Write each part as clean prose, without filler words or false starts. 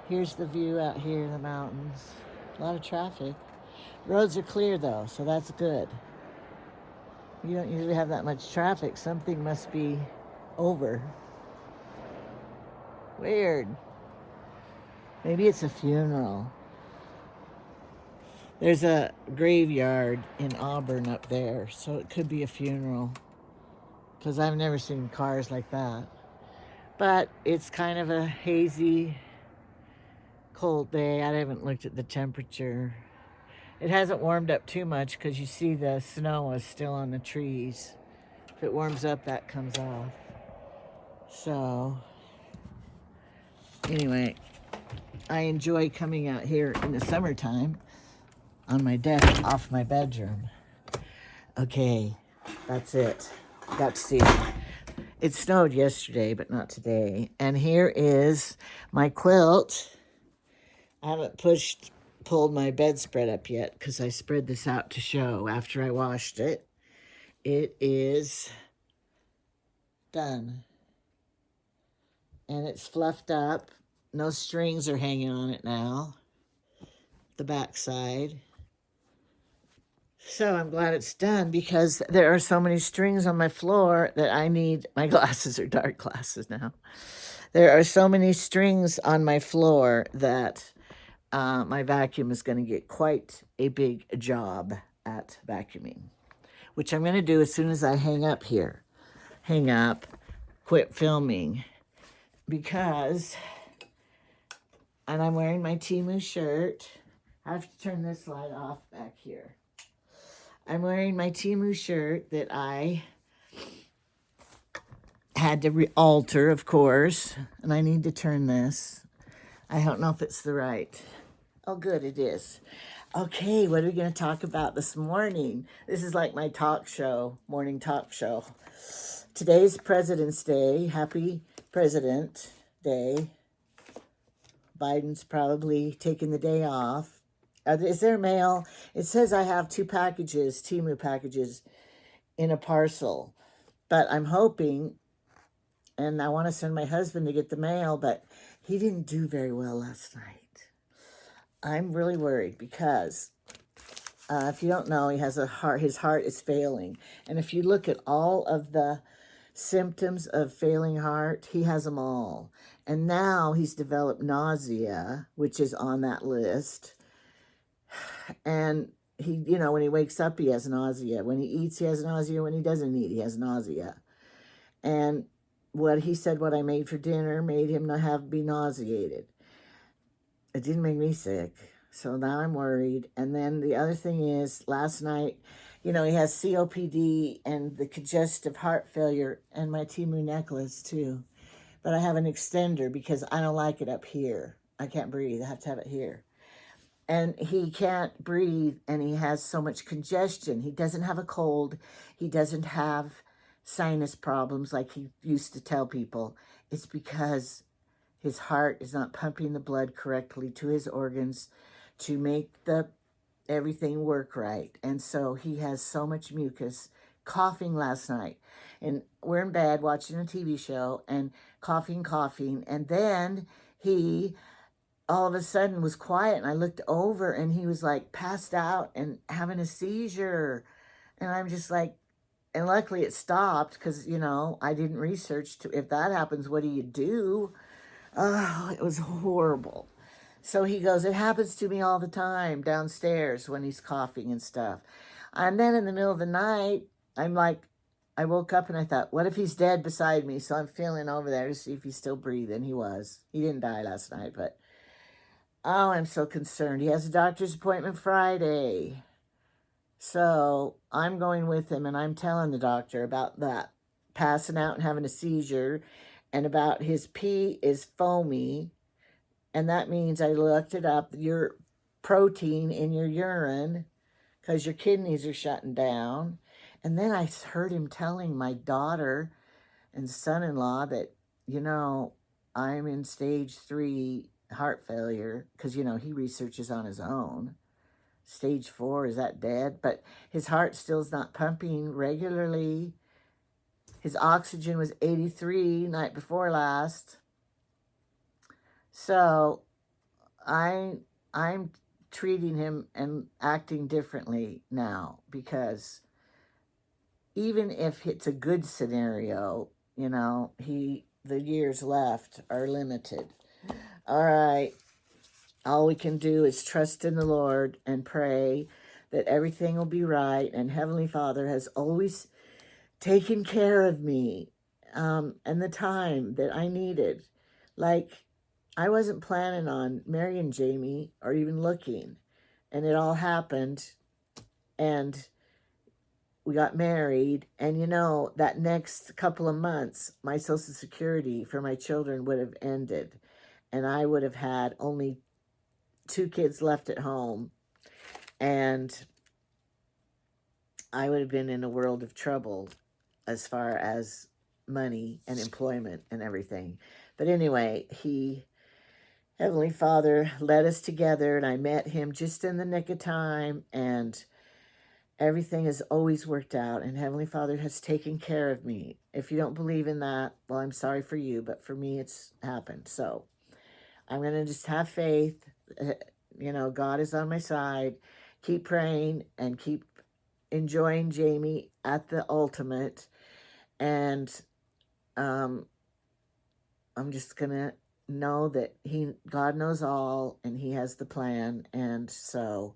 Here's the view out here in the mountains. A lot of traffic. Roads are clear though, so that's good. You don't usually have that much traffic. Something must be over. Weird. Maybe it's a funeral. There's a graveyard in Auburn up there, so it could be a funeral. Because I've never seen cars like that. But it's kind of a hazy, cold day. I haven't looked at the temperature. It hasn't warmed up too much because you see the snow is still on the trees. If it warms up, that comes off. So, anyway, I enjoy coming out here in the summertime on my deck off my bedroom. Okay, that's it. Got to see it. It snowed yesterday, but not today. And here is my quilt. I haven't pulled my bedspread up yet because I spread this out to show after I washed it. It is done. And it's fluffed up. No strings are hanging on it now. The back side. So I'm glad it's done because there are so many strings on my floor that I need. My glasses are dark glasses now. There are so many strings on my floor that my vacuum is going to get quite a big job at vacuuming, which I'm going to do as soon as I hang up here. Hang up, quit filming, because, and I'm wearing my Temu shirt. I have to turn this light off back here. I'm wearing my Temu shirt that I had to alter, of course, and I need to turn this. I don't know if it's the right. Oh, good, it is. Okay, what are we going to talk about this morning? This is like my talk show, morning talk show. Today's President's Day. Happy President Day. Biden's probably taking the day off. Is there mail? It says I have 2 packages, Temu packages, in a parcel. But I'm hoping, and I want to send my husband to get the mail, but he didn't do very well last night. I'm really worried because if you don't know, he has his heart is failing. And if you look at all of the symptoms of failing heart, he has them all. And now he's developed nausea, which is on that list. And he, when he wakes up, he has nausea. When he eats, he has nausea. When he doesn't eat, he has nausea. And what he said, what I made for dinner, made him not be nauseated. It didn't make me sick. So now I'm worried. And then the other thing is, last night, he has COPD and the congestive heart failure and my Temu necklace too. But I have an extender because I don't like it up here. I can't breathe. I have to have it here. And he can't breathe, and he has so much congestion. He doesn't have a cold. He doesn't have sinus problems like he used to tell people. It's because his heart is not pumping the blood correctly to his organs to make everything work right. And so he has so much mucus, coughing last night. And we're in bed watching a TV show and coughing. And then he all of a sudden was quiet, and I looked over and he was like passed out and having a seizure. And I'm just like, and luckily it stopped because, I didn't research if that happens, what do you do? Oh, it was horrible. So he goes, it happens to me all the time downstairs when he's coughing and stuff. And then in the middle of the night, I woke up and I thought, what if he's dead beside me? So I'm feeling over there to see if he's still breathing. He was. He didn't die last night, but oh, I'm so concerned. He has a doctor's appointment Friday. So I'm going with him, and I'm telling the doctor about that, passing out and having a seizure, and about his pee is foamy. And that means I looked it up, your protein in your urine, because your kidneys are shutting down. And then I heard him telling my daughter and son-in-law that, I'm in stage 3 heart failure, because, he researches on his own. Stage 4, is that dead? But his heart still is not pumping regularly. His oxygen was 83 night before last. So I'm treating him and acting differently now, because even if it's a good scenario, the years left are limited. All right. All we can do is trust in the Lord and pray that everything will be right. And Heavenly Father has always taken care of me, and the time that I needed. Like, I wasn't planning on marrying Jamie or even looking. And it all happened. And we got married. And that next couple of months, my Social Security for my children would have ended. And I would have had only 2 kids left at home. And I would have been in a world of trouble as far as money and employment and everything. But anyway, Heavenly Father, led us together, and I met him just in the nick of time, and everything has always worked out, and Heavenly Father has taken care of me. If you don't believe in that, well, I'm sorry for you, but for me, it's happened. So I'm going to just have faith. God is on my side. Keep praying and keep enjoying Jamie at the ultimate. And I'm just going to know that God knows all, and he has the plan. And so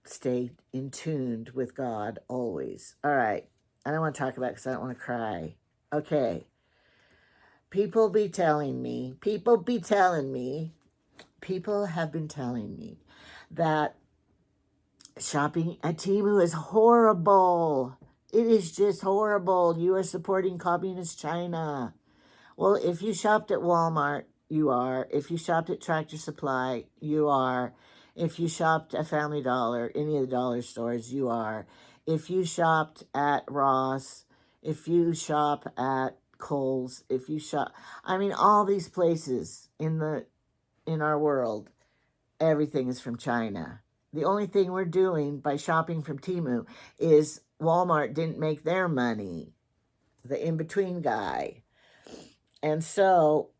stay in tuned with God always. All right. I don't want to talk about it because I don't want to cry. Okay. People have been telling me that shopping at Temu is horrible. It is just horrible. You are supporting communist China. Well, if you shopped at Walmart, you are. If you shopped at Tractor Supply, you are. If you shopped at Family Dollar, any of the dollar stores, you are. If you shopped at Ross, if you shop at Kohl's, all these places in our world, everything is from China. The only thing we're doing by shopping from Temu is Walmart didn't make their money, the in-between guy. And so,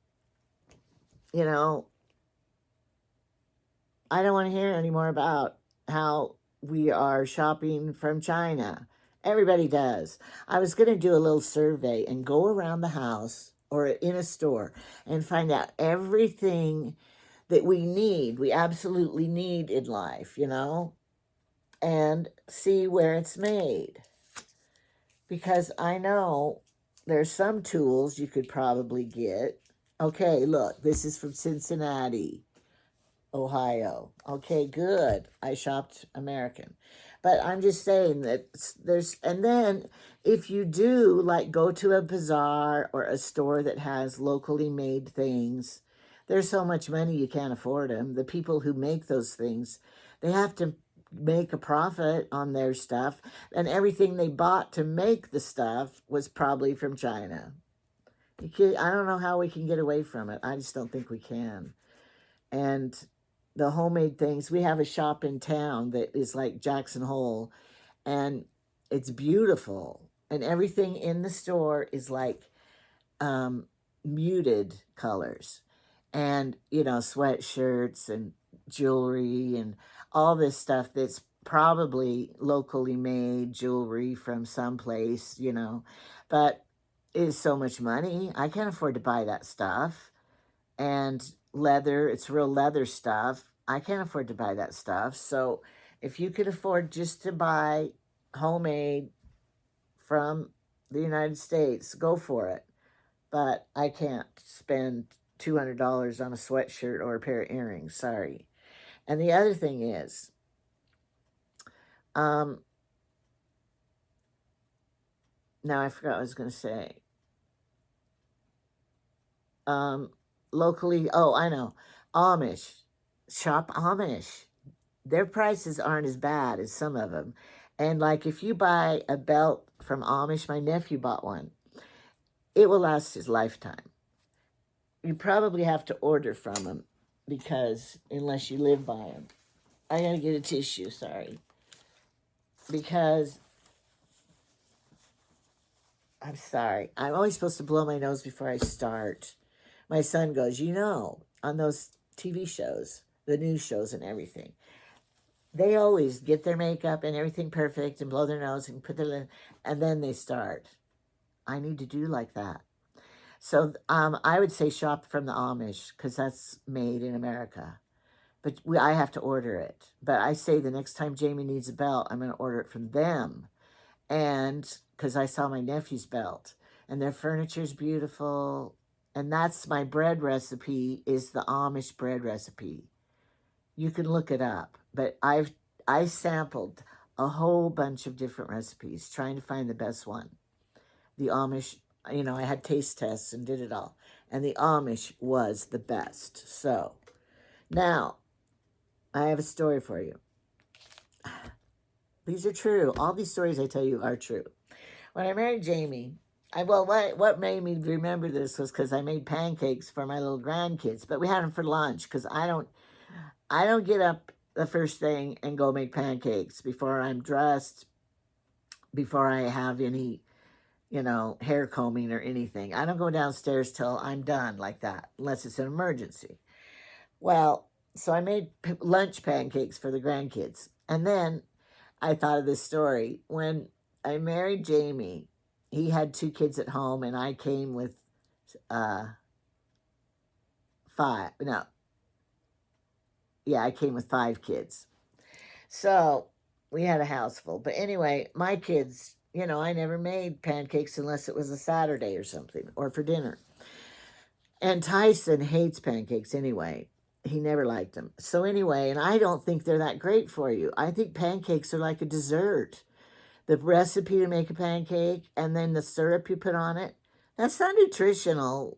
I don't want to hear anymore about how we are shopping from China. Everybody does. I was going to do a little survey and go around the house or in a store and find out everything that we absolutely need in life, and see where it's made. Because I know there's some tools you could probably get. Okay, look, this is from Cincinnati, Ohio. Okay, good. I shopped American. But I'm just saying that and then if you do, like, go to a bazaar or a store that has locally made things, there's so much money you can't afford them. The people who make those things, they have to make a profit on their stuff, and everything they bought to make the stuff was probably from China. I don't know how we can get away from it. I just don't think we can. And the homemade things, we have a shop in town that is like Jackson Hole, and it's beautiful. And everything in the store is like muted colors, and sweatshirts and jewelry and all this stuff that's probably locally made jewelry from someplace, but it is so much money. I can't afford to buy that stuff. And leather, it's real leather stuff. I can't afford to buy that stuff. So if you could afford just to buy homemade from the United States, go for it. But I can't spend $200 on a sweatshirt or a pair of earrings. Sorry. And the other thing is, now I forgot what I was going to say. Locally, I know, Amish, shop Amish. Their prices aren't as bad as some of them. And like, if you buy a belt from Amish, my nephew bought one, it will last his lifetime. You probably have to order from them, because unless you live by them. I gotta get a tissue, sorry. Because, I'm sorry, I'm always supposed to blow my nose before I start. My son goes, on those TV shows, the news shows and everything. They always get their makeup and everything perfect and blow their nose and put their, and then they start. I need to do like that. So I would say shop from the Amish because that's made in America. But I have to order it. But I say the next time Jamie needs a belt, I'm going to order it from them. And because I saw my nephew's belt, and their furniture is beautiful. And that's my bread recipe, is the Amish bread recipe. You can look it up. But I sampled a whole bunch of different recipes trying to find the best one. The Amish, I had taste tests and did it all. And the Amish was the best. So now I have a story for you. These are true. All these stories I tell you are true. When I married Jamie, what made me remember this was because I made pancakes for my little grandkids, but we had them for lunch because I don't get up the first thing and go make pancakes before I'm dressed, before I have any, hair combing or anything. I don't go downstairs till I'm done like that, unless it's an emergency. Well, so I made lunch pancakes for the grandkids. And then I thought of this story. When I married Jamie, he had 2 kids at home, and I came with 5. No, yeah, I came with 5 kids. So we had a house full. But anyway, my kids, I never made pancakes unless it was a Saturday or something, or for dinner. And Tyson hates pancakes anyway. He never liked them. So anyway, and I don't think they're that great for you. I think pancakes are like a dessert. The recipe to make a pancake and then the syrup you put on it, that's not nutritional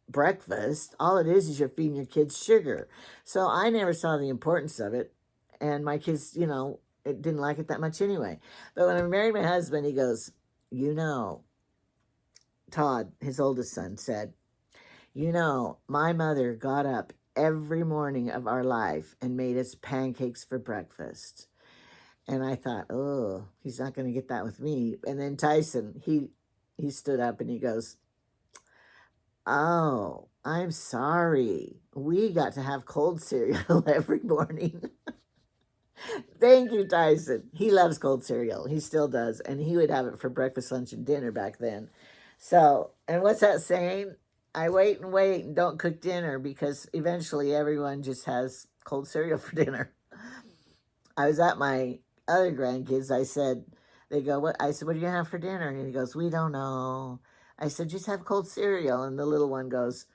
breakfast. All it is you're feeding your kids sugar. So I never saw the importance of it. And my kids, it didn't like it that much anyway. But when I married my husband, he goes, Todd, his oldest son, said, my mother got up every morning of our life and made us pancakes for breakfast. And I thought, oh, he's not going to get that with me. And then Tyson, he stood up and he goes, oh, I'm sorry. We got to have cold cereal every morning. Thank you, Tyson. He loves cold cereal. He still does. And he would have it for breakfast, lunch, and dinner back then. So, and what's that saying? I wait and don't cook dinner because eventually everyone just has cold cereal for dinner. I was at my other grandkids. They go, what? I said, what are you going to have for dinner? And he goes, we don't know. I said, just have cold cereal. And the little one goes,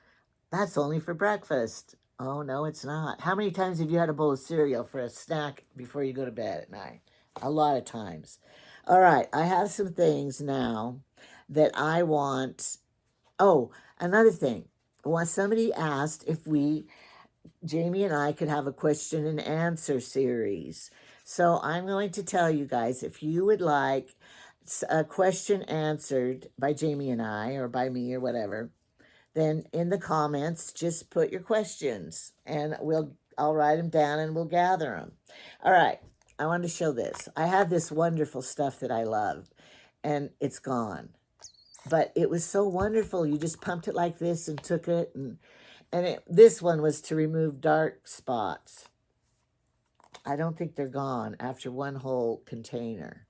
that's only for breakfast. Oh, no, it's not. How many times have you had a bowl of cereal for a snack before you go to bed at night? A lot of times. All right, I have some things now that I want. Oh, another thing. Somebody asked if Jamie and I could have a question and answer series. So I'm going to tell you guys, if you would like a question answered by Jamie and I, or by me, or whatever, then in the comments, just put your questions, and I'll write them down and we'll gather them. All right, I wanted to show this. I have this wonderful stuff that I love, and it's gone. But it was so wonderful. You just pumped it like this and took it, and this one was to remove dark spots. I don't think they're gone after one whole container.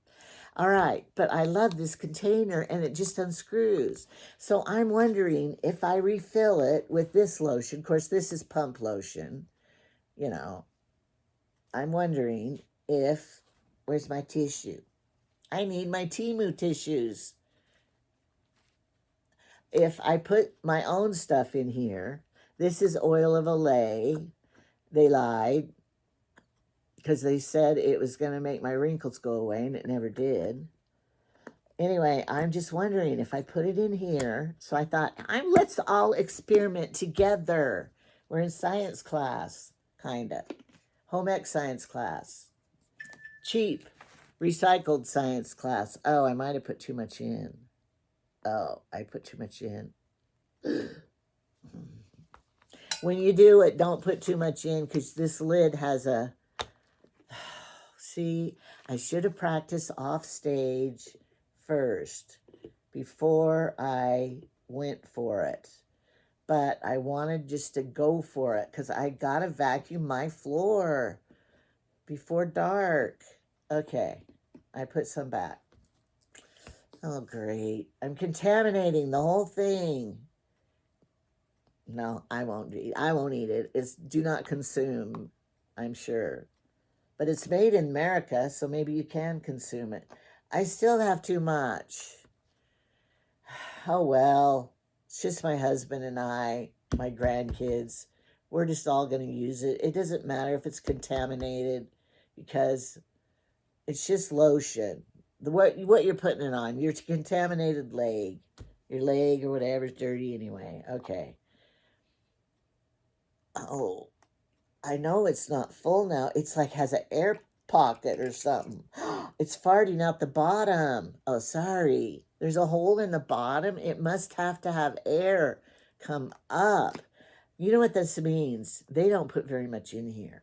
All right, but I love this container, and it just unscrews. So I'm wondering if I refill it with this lotion. Of course, this is pump lotion. I'm wondering where's my tissue? I need my Temu tissues. If I put my own stuff in here, this is oil of Olay. They lied because they said it was going to make my wrinkles go away, and it never did. Anyway, I'm just wondering if I put it in here. So I thought, let's all experiment together. We're in science class, kind of. Home ec science class. Cheap, recycled science class. Oh, I might have put too much in. Oh, I put too much in. When you do it, don't put too much in because this lid has a... See, I should have practiced off stage first before I went for it. but I wanted just to go for it because I got to vacuum my floor before dark. Okay, I put some back. Oh, great. I'm contaminating the whole thing. No, I won't eat. I won't eat it. It's do not consume, I'm sure. But it's made in America, so maybe you can consume it. I still have too much. Oh well. It's just my husband and I, my grandkids. We're just all going to use it. It doesn't matter if it's contaminated because it's just lotion. What you're putting it on, your contaminated leg. Your leg or whatever's dirty anyway. Okay. Oh, I know it's not full now. It's like has an air pocket or something. It's farting out the bottom. Oh, sorry. There's a hole in the bottom. It must have to have air come up. You know what this means? They don't put very much in here.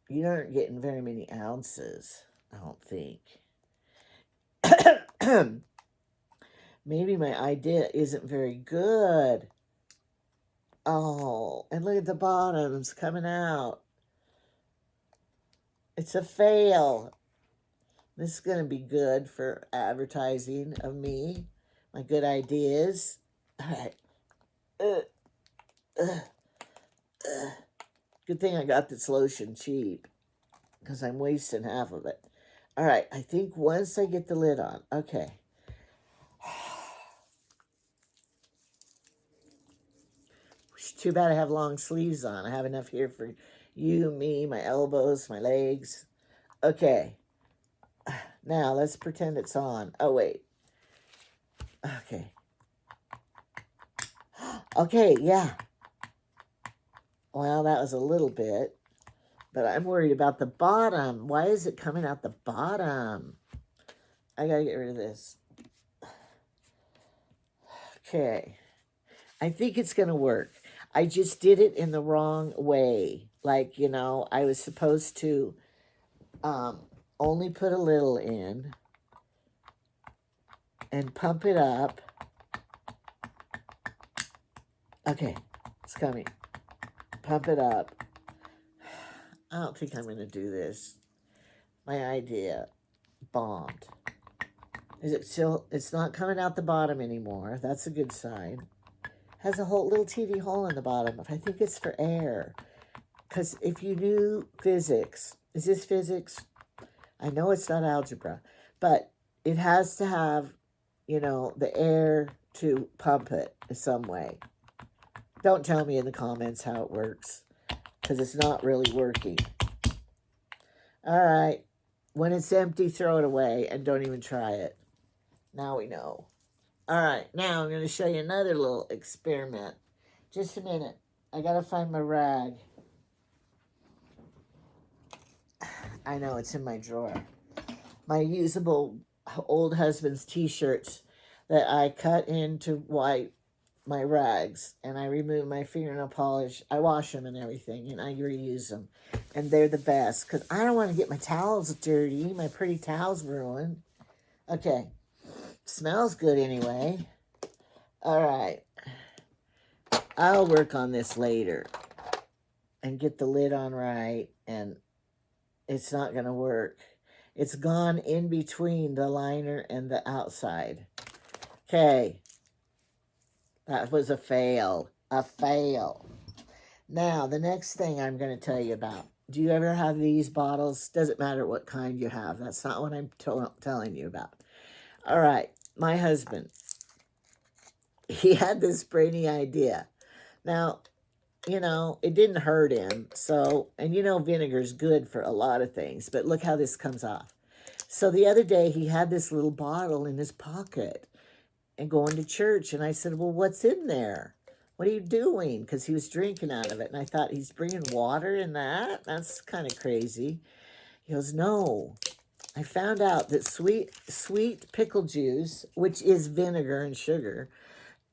You aren't getting very many ounces, I don't think. Maybe my idea isn't very good. Oh, and look at the bottoms coming out. It's a fail. This is going to be good for advertising of me, my good ideas. All right. Good thing I got this lotion cheap because I'm wasting half of it. All right. I think once I get the lid on. Okay. Too bad I have long sleeves on. I have enough here for you, me, my elbows, my legs. Okay. Now, let's pretend it's on. Oh, wait. Okay. Okay, yeah. Well, that was a little bit. But I'm worried about the bottom. Why is it coming out the bottom? I gotta get rid of this. Okay. I think it's gonna work. I just did it in the wrong way. Like, you know, I was supposed to only put a little in and pump it up. Okay, it's coming. Pump it up. I don't think I'm going to do this. My idea bombed. Is it still, it's not coming out the bottom anymore. That's a good sign. Has a whole little teeny hole in the bottom. I think it's for air. Because if you knew physics, is this physics? I know it's not algebra, but it has to have, you know, the air to pump it in some way. Don't tell me in the comments how it works, because it's not really working. All right. When it's empty, throw it away and don't even try it. Now we know. All right. Now I'm going to show you another little experiment. Just a minute. I got to find my rag. I know it's in my drawer. My usable old husband's t-shirts that I cut into wipe my rags, and I remove my fingernail polish. I wash them and everything, and I reuse them. And they're the best, because I don't want to get my towels dirty, my pretty towels ruined. Okay. Smells good anyway. All right. I'll work on this later and get the lid on right, and it's not going to work. It's gone in between the liner and the outside. Okay. That was a fail. A fail. Now, the next thing I'm going to tell you about. Do you ever have these bottles? Doesn't matter what kind you have. That's not what I'm telling you about. All right. My husband, he had this brainy idea. Now, you know, it didn't hurt him. So, and you know, vinegar's good for a lot of things. But look how this comes off. So the other day, he had this little bottle in his pocket and going to church. And I said, well, what's in there? What are you doing? Because he was drinking out of it. And I thought, he's bringing water in that? That's kind of crazy. He goes, no. I found out that sweet pickle juice, which is vinegar and sugar,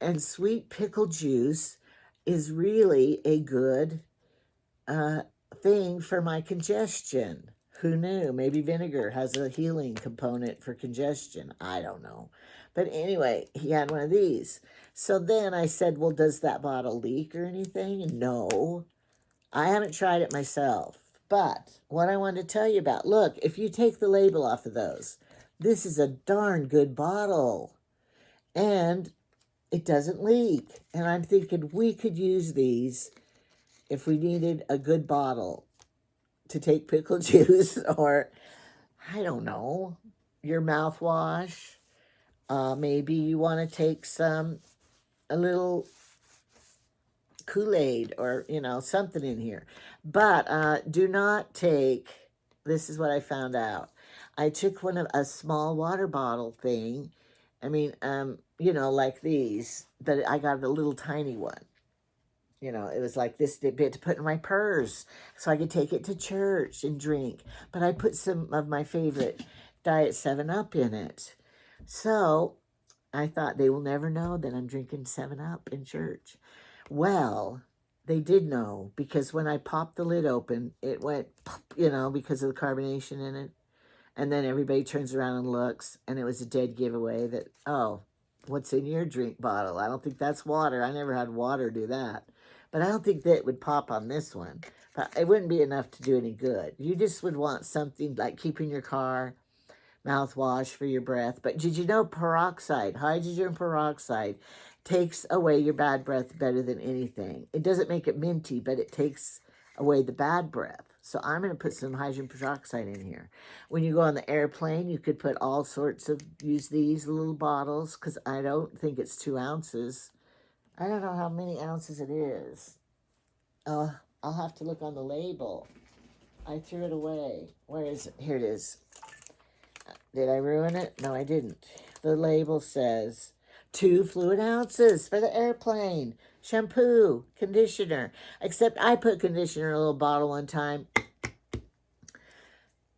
and sweet pickle juice is really a good thing for my congestion. Who knew? Maybe vinegar has a healing component for congestion. I don't know. But anyway, he had one of these. So then I said, well, does that bottle leak or anything? No. I haven't tried it myself. But what I wanted to tell you about, look, if you take the label off of those, this is a darn good bottle. And it doesn't leak. And I'm thinking we could use these if we needed a good bottle to take pickle juice or, I don't know, your mouthwash. Maybe you want to take a little Kool-Aid or, something in here. But do not take, this is what I found out. I took a small water bottle thing. I mean, like these, but I got a little tiny one. It was like this bit to put in my purse so I could take it to church and drink. But I put some of my favorite Diet 7-Up in it. So I thought they will never know that I'm drinking 7-Up in church. Well, they did know, because when I popped the lid open, it went pop, because of the carbonation in it. And then everybody turns around and looks, and it was a dead giveaway that, oh, what's in your drink bottle? I don't think that's water. I never had water do that. But I don't think that would pop on this one. But it wouldn't be enough to do any good. You just would want something like keeping your car, mouthwash for your breath. But did you know peroxide, hydrogen peroxide, takes away your bad breath better than anything? It doesn't make it minty, but it takes away the bad breath. So I'm going to put some hydrogen peroxide in here. When you go on the airplane, you could put all sorts of, use these little bottles, because I don't think it's 2 ounces. I don't know how many ounces it is. I'll have to look on the label. I threw it away. Where is it? Here it is. Did I ruin it? No, I didn't. The label says 2 fluid ounces for the airplane. Shampoo, conditioner. Except I put conditioner in a little bottle one time,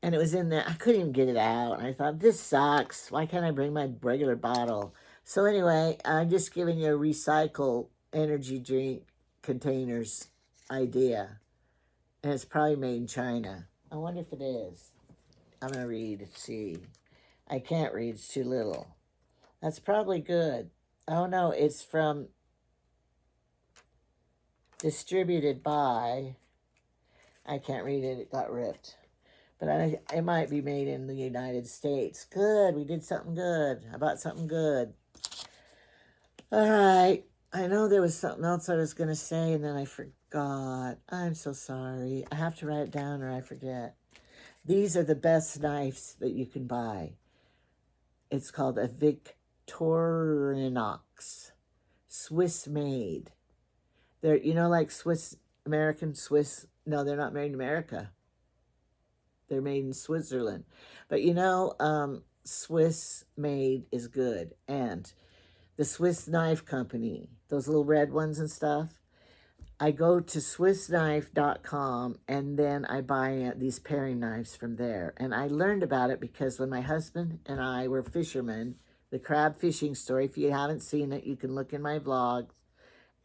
and it was in there. I couldn't even get it out. And I thought, this sucks. Why can't I bring my regular bottle? So anyway, I'm just giving you a recycle energy drink containers idea. And it's probably made in China. I wonder if it is. I'm going to read and see. I can't read. It's too little. That's probably good. Oh, no. It's from distributed by. I can't read it. It got ripped. But it might be made in the United States. Good. We did something good. I bought something good. All right. I know there was something else I was going to say, and then I forgot. I'm so sorry. I have to write it down or I forget. These are the best knives that you can buy. It's called a Victorinox. Swiss made. They're, like American Swiss. No, they're not made in America. They're made in Switzerland. But Swiss made is good. And the Swiss Knife Company, those little red ones and stuff, I go to SwissKnife.com and then I buy these paring knives from there. And I learned about it because when my husband and I were fishermen, the crab fishing story, if you haven't seen it, you can look in my vlogs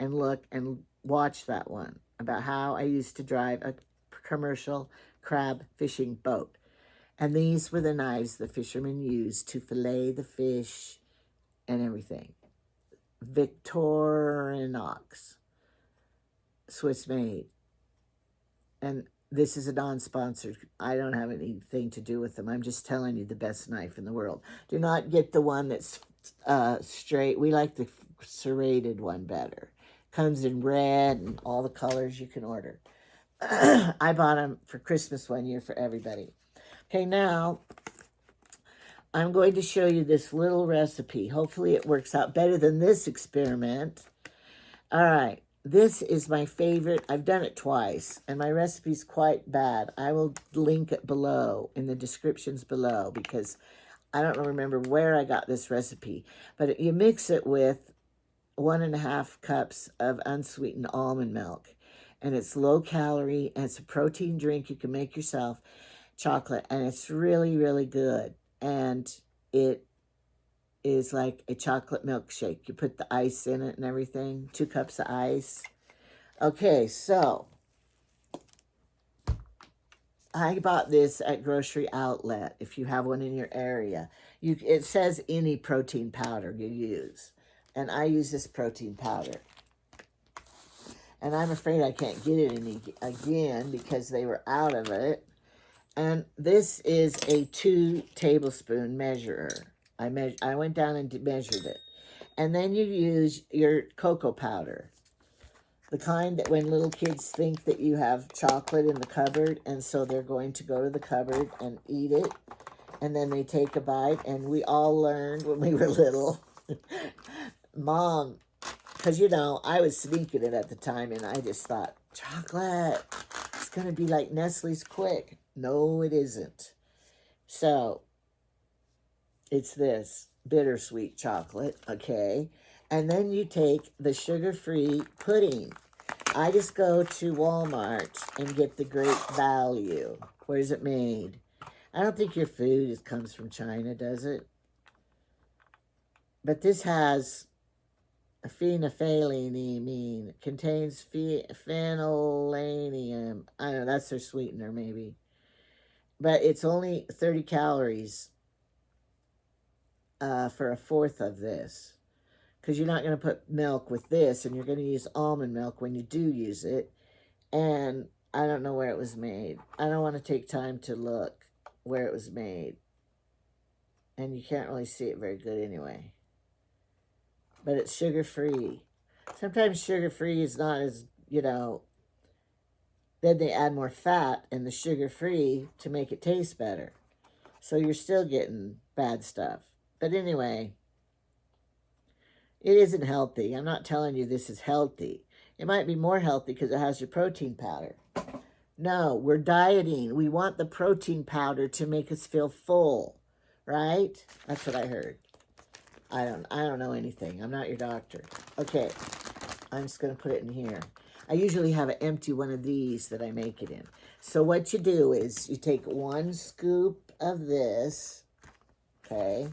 and look and watch that one about how I used to drive a commercial crab fishing boat. And these were the knives the fishermen used to fillet the fish and everything. Victorinox. Swiss made. And this is a non-sponsored. I don't have anything to do with them. I'm just telling you the best knife in the world. Do not get the one that's straight. We like the serrated one better. Comes in red and all the colors you can order. I bought them for Christmas one year for everybody. Okay, now I'm going to show you this little recipe. Hopefully it works out better than this experiment. All right. This is my favorite. I've done it twice, and my recipe's quite bad. I will link it below, in the descriptions below, because I don't remember where I got this recipe. But you mix it with 1.5 cups of unsweetened almond milk. And it's low calorie, and it's a protein drink you can make yourself, chocolate, and it's really, really good. And it is like a chocolate milkshake. You put the ice in it and everything. 2 cups of ice. Okay, so I bought this at Grocery Outlet, if you have one in your area. It says any protein powder you use. And I use this protein powder. And I'm afraid I can't get it again because they were out of it. And this is a 2 tablespoon measurer. I went down and measured it. And then you use your cocoa powder. The kind that when little kids think that you have chocolate in the cupboard, and so they're going to go to the cupboard and eat it, and then they take a bite, and we all learned when we were little, Mom, because, you know, I was sneaking it at the time, and I just thought, chocolate, it's going to be like Nestle's Quick. No, it isn't. So, it's this bittersweet chocolate, okay? And then you take the sugar-free pudding. I just go to Walmart and get the Great Value. Where's it made? I don't think your food comes from China, does it? But this has phenolphthalein, contains phenolanium. I don't know, that's their sweetener maybe. But it's only 30 calories for a fourth of this. Because you're not going to put milk with this, and you're going to use almond milk when you do use it. And I don't know where it was made. I don't want to take time to look where it was made. And you can't really see it very good anyway. But it's sugar-free. Sometimes sugar-free is not as, you know, then they add more fat in the sugar-free to make it taste better. So you're still getting bad stuff. But anyway, it isn't healthy. I'm not telling you this is healthy. It might be more healthy because it has your protein powder. No, we're dieting. We want the protein powder to make us feel full, right? That's what I heard. I don't know anything. I'm not your doctor. Okay, I'm just going to put it in here. I usually have an empty one of these that I make it in. So what you do is you take 1 scoop of this, okay,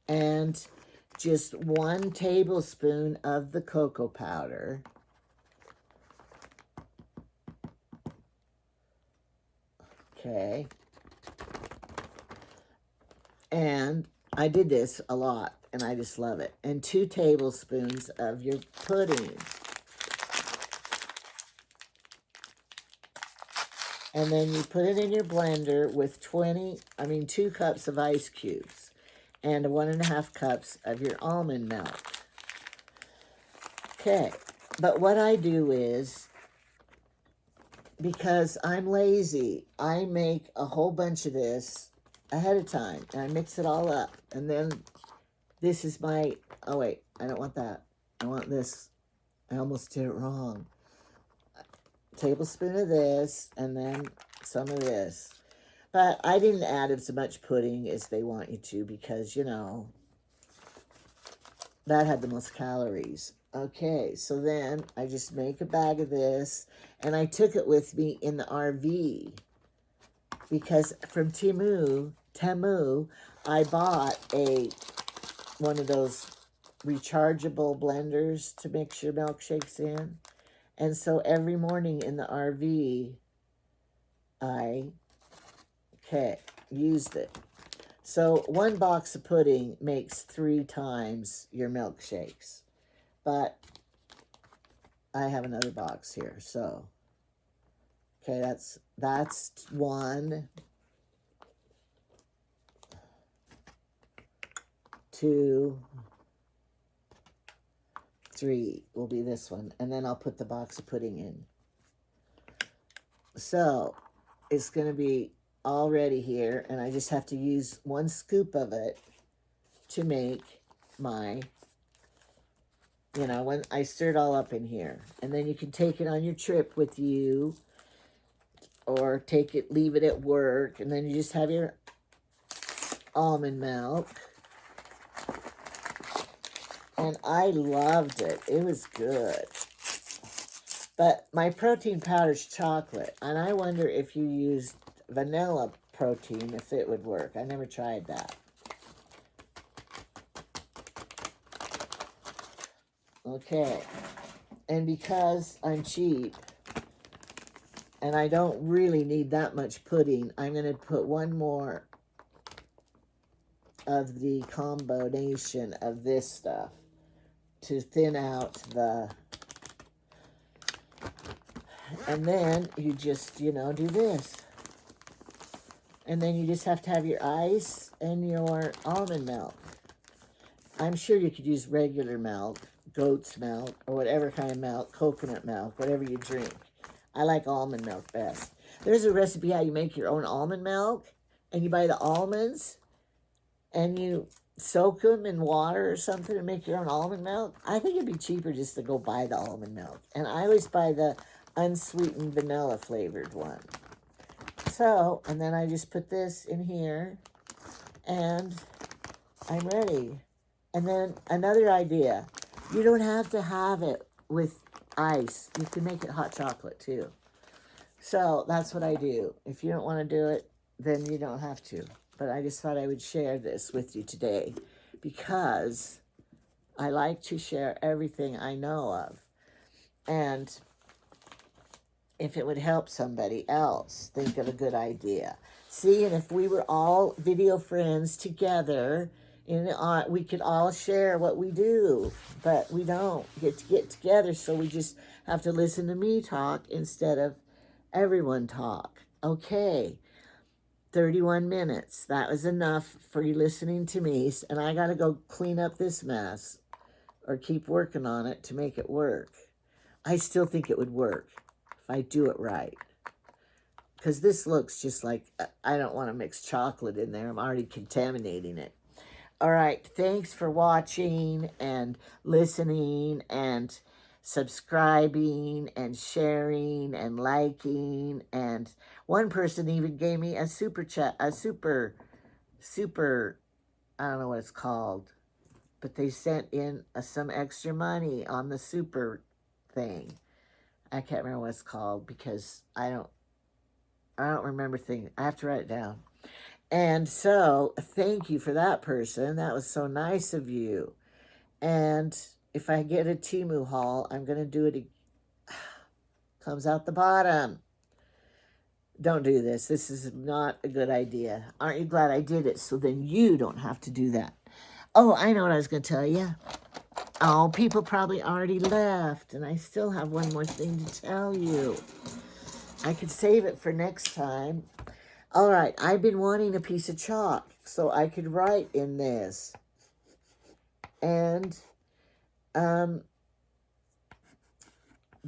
and just 1 tablespoon of the cocoa powder. Okay. And I did this a lot, and I just love it. And 2 tablespoons of your pudding. And then you put it in your blender with 2 cups of ice cubes and 1.5 cups of your almond milk. Okay, but what I do is, because I'm lazy, I make a whole bunch of this ahead of time, and I mix it all up. And then this is my, oh wait, I don't want that. I want this. I almost did it wrong. A tablespoon of this, and then some of this. But I didn't add as much pudding as they want you to because, you know, that had the most calories. Okay, so then I just make a bag of this, and I took it with me in the RV because from Temu, I bought one of those rechargeable blenders to mix your milkshakes in. And so every morning in the RV, I used it. So 1 box of pudding makes 3 times your milkshakes. But I have another box here, so okay, that's 1, 2, 3 will be this one, and then I'll put the box of pudding in. So it's going to be all ready here, and I just have to use 1 scoop of it to make my, you know, when I stir it all up in here. And then you can take it on your trip with you, or leave it at work, and then you just have your almond milk. And I loved it. It was good. But my protein powder's chocolate, and I wonder if you used vanilla protein, if it would work. I never tried that. Okay. And because I'm cheap, And I don't really need that much pudding. I'm going to put one more of the combination of this stuff to thin out the... And then you just, you know, do this. And then you just have to have your ice and your almond milk. I'm sure you could use regular milk, goat's milk, or whatever kind of milk, coconut milk, whatever you drink. I like almond milk best. There's a recipe how you make your own almond milk, and you buy the almonds, and you soak them in water or something and make your own almond milk. I think it'd be cheaper just to go buy the almond milk. And I always buy the unsweetened vanilla flavored one. So, and then I just put this in here, and I'm ready. And then another idea, you don't have to have it with ice. You can make it hot chocolate too. So that's what I do. If you don't want to do it, then you don't have to. But I just thought I would share this with you today because I like to share everything I know of. And if it would help somebody else think of a good idea. See, and if we were all video friends together, we could all share what we do, but we don't get together, so we just have to listen to me talk instead of everyone talk. Okay, 31 minutes. That was enough for you listening to me, and I got to go clean up this mess or keep working on it to make it work. I still think it would work if I do it right. Because this looks just like, I don't want to mix chocolate in there. I'm already contaminating it. All right, thanks for watching and listening and subscribing and sharing and liking. And one person even gave me a super chat, I don't know what it's called, but they sent in some extra money on the super thing. I can't remember what it's called because I don't remember things. I have to write it down. And so, thank you for that person. That was so nice of you. And if I get a Temu haul, I'm going to do it. Comes out the bottom. Don't do this. This is not a good idea. Aren't you glad I did it? So then you don't have to do that. Oh, I know what I was going to tell you. Oh, people probably already left. And I still have one more thing to tell you. I could save it for next time. All right, I've been wanting a piece of chalk so I could write in this. And, but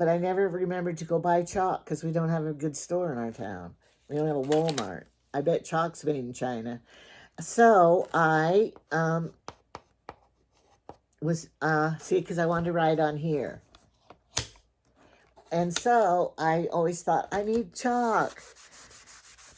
I never remembered to go buy chalk because we don't have a good store in our town. We don't have a Walmart. I bet chalk's made in China. So I see, because I wanted to write on here. And so I always thought, I need chalk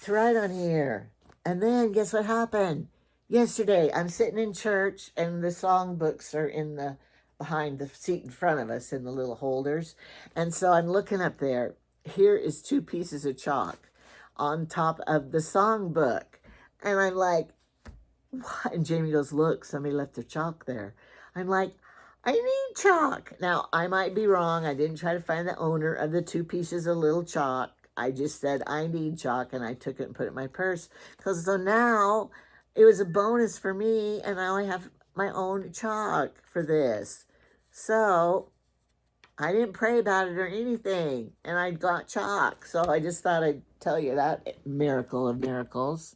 to write on here. And then guess what happened? Yesterday, I'm sitting in church and the songbooks are behind the seat in front of us in the little holders. And so I'm looking up there. Here is 2 pieces of chalk on top of the songbook. And I'm like, what? And Jamie goes, look, somebody left their chalk there. I'm like, I need chalk. Now, I might be wrong. I didn't try to find the owner of the 2 pieces of little chalk. I just said, I need chalk, and I took it and put it in my purse. So now, it was a bonus for me, and I only have my own chalk for this. So, I didn't pray about it or anything, and I got chalk. So I just thought I'd tell you that miracle of miracles.